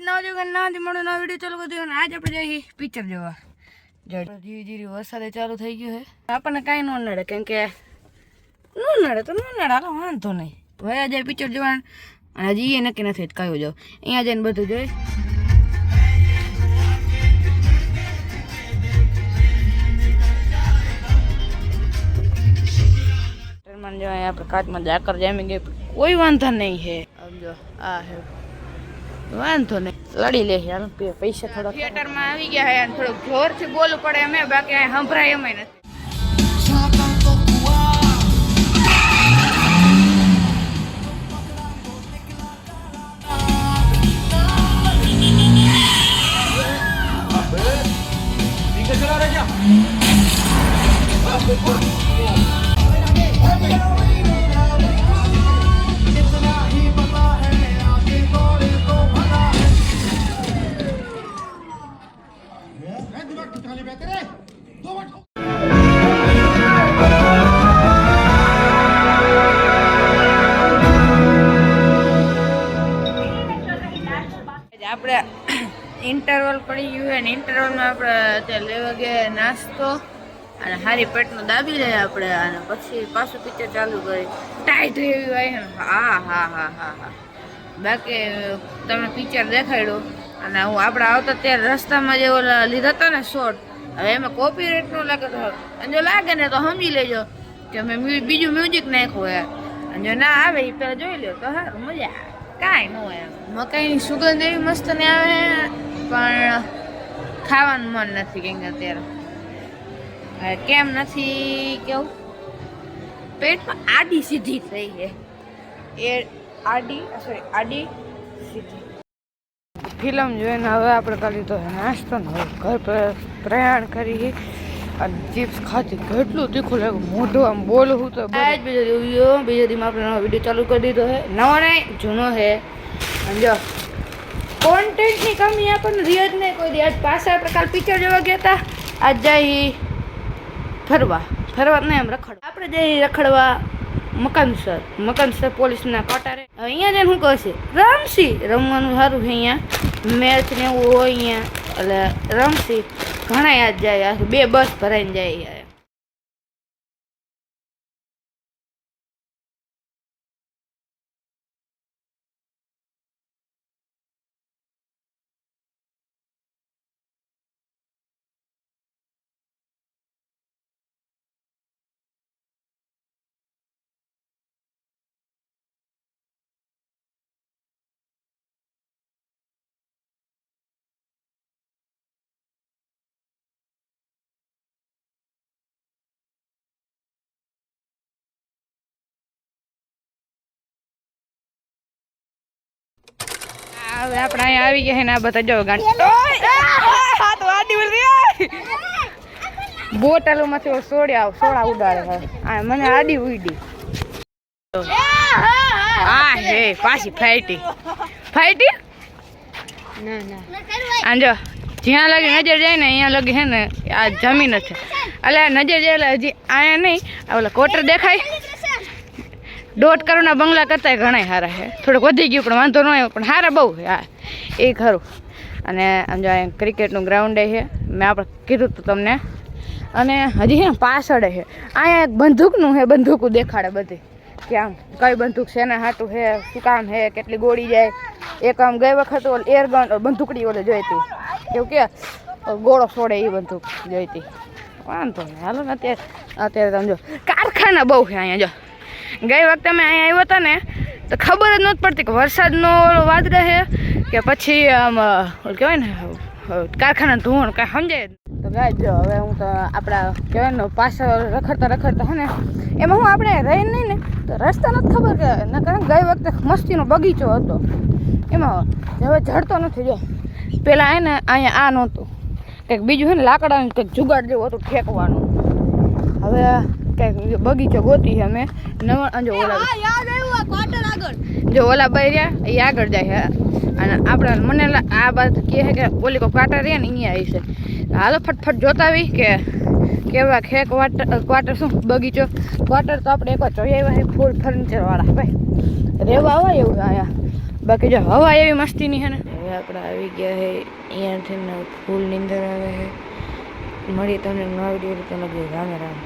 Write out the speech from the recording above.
નવો વિડીયો ચાલુ કરી દીધો. આજ આપણે જઈએ પિક્ચર જોવા. ધીરે ધીરે વરસાદ ચાલુ થઈ ગયો છે. આપણને કાંઈ ન નડે, કેમ કે ન નડે તો ન નડે, હાલો વાંધો નહીં. વયા જાય પિક્ચર જોવા, અને હજી એ નક્કી નથી કયું જાવ. અહીંયા જઈને બધું જોઈ. જો આપણે કાચમાં જાકર જામી ગઈ, કોઈ વાંધો નહીં છે. સમજો આ હે વાંધો નહીં, લડી લે. પૈસા થોડા થિયેટરમાં આવી ગયા હે, થોડુંક જોરથી બોલવું પડે અમે, બાકી સંભળાય એમ નથી. આપણે ઇન્ટરવલ પડી ગયું હોય ને, ઇન્ટરવલમાં આપણે અત્યારે લેવા ગયા નાસ્તો અને હારી પેટનું દાબી લઈએ આપણે, અને પછી પાછું પિક્ચર ચાલુ કરી. ટાઈટ એવી હોય ને, હા હા હા હા હા. બાકી તમે પિક્ચર દેખાડ્યું, અને હું આપણે આવતા ત્યારે રસ્તામાં જે ઓલા લીધા હતા ને શોર્ટ, હવે એમાં કોપીરાઇટ નો લાગે તો, અને જો લાગે ને તો સમજી લેજો કે મેં બીજું મ્યુઝિક નાખ્યું હોય, અને જો ના આવે એ પહેલાં જોઈ લો તો સારું, મજા આવે. કાંઈ ન હોય, મકાઈની સુગંધ એવી મસ્ત ને આવે, પણ ખાવાનું મન નથી. કેમ કે અત્યારે કેમ નથી કેવું, પેટમાં આડી સીધી થઈ છે. એ આડી સીધી ફિલ્મ જોઈને હવે આપણે કરી તો નાસ્તો ને હવે ઘર પ્રયાણ કરી અને ચિપ્સ ખાતી. કેટલું તીખું લાગ્યું, મોઢું આમ બોલવું તો બીજો દીમાં આપણે નવો વિડીયો ચાલુ કરી દીધો છે. નવો નહીં, જૂનો છે. સમજો કોન્ટેન્ટની કમી આપણને રીત નહીં કોઈ દી. આજ પાછા આપણે કાલ પિક્ચર જોવા ગયા હતા, આજ જઈ ફરવા નહીં, એમ રખડવા. આપણે જઈ રખડવા મકનસર પોલીસના કટારે. અહીંયા જઈને શું કરશે, રમવાનું સારું છે. અહીંયા મેચ ને એવું હોય અહીંયા, એટલે રમશી ઘણા યાદ જાય. 2 બસ ભરાઈને જાય. હવે આપણે અહીંયા આવી ગયા છે ને, આ બધા જો બોટલોમાંથી સોડા ઉડાડે. હા મને આડી ઉડી. હા હે પાછી ફાઈટી ના જો જ્યાં લગી નજર જાય ને અહીંયા લગી છે ને આ જમીન જ છે. એટલે નજર જાય એટલે હજી અહીંયા નહીં, ઓલા કોટર દેખાય. 1.5 કરોડના બંગલા કરતા ઘણા સારા છે. થોડુંક વધી ગયું પણ વાંધો ન આવ્યો, પણ સારા બહુ છે. હા એ ખરું. અને આમ જો ક્રિકેટનું ગ્રાઉન્ડ છે, મેં આપણે કીધું હતું તમને. અને હજી છે ને પાછળ છે અહીંયા એક બંદૂકનું છે, બંદૂકો દેખાડે બધી કે આમ કઈ બંદૂક છે ને હાટું છે, શું કામ છે, કેટલી ગોળી જાય. એક આમ ગઈ વખત એરગન બંદૂકડી ઓલે જોઈ હતી, એવું કે ગોળો છોડે એ બંદૂક જોઈ હતી. વાંધો નહીં, હાલો ને અત્યારે તમે જો કારખાના બહુ છે અહીંયા. જો ગઈ વખતે અમે અહીંયા આવ્યા હતા ને તો ખબર જ નહોતી પડતી કે વરસાદનો વાદળ છે કે પછી આમ કહેવાય ને કારખાના ધોણ કાંઈ સમજાય. તો ગાય જો હવે હું તો આપણા કહેવાય ને પાછળ રખડતા હે ને, એમાં હું આપણે રહી નહીં ને તો રસ્તા નથી ખબર કે ના કારણ ગઈ વખતે મસ્તીનો બગીચો હતો, એમાં હવે ઝડતો નથી. જો પહેલાં હે ને અહીંયા આ નહોતું, કંઈક બીજું છે ને લાકડાનું કંઈક જુગાડ જેવું હતું ઠેકવાનું. હવે કંઈક બગીચો ગોતી છે અમે નવા. જો ઓલા બાઈ રહ્યા એ આગળ જાય છે, અને આપણે મને આ વાત કહે છે કે ઓલી કોઈ ક્વાર્ટર રહે ને અહીંયા આવી છે. હાલો ફટફટ જોતા આવી કે કેવા છે ક્વાર્ટર શું બગીચો. ક્વાર્ટર તો આપણે એકવાર જોઈ આવ્યા છે, ફૂલ ફર્નિચરવાળા ભાઈ રહેવા આવે એવું અહીંયા. બાકી જો હવા એવી મસ્તીની છે ને, હવે આપણે આવી ગયા છે અહીંયાથી ફૂલ નીંદર આવે છે. મળી તમને નવા વિડીયો તો લગે રામ રામ.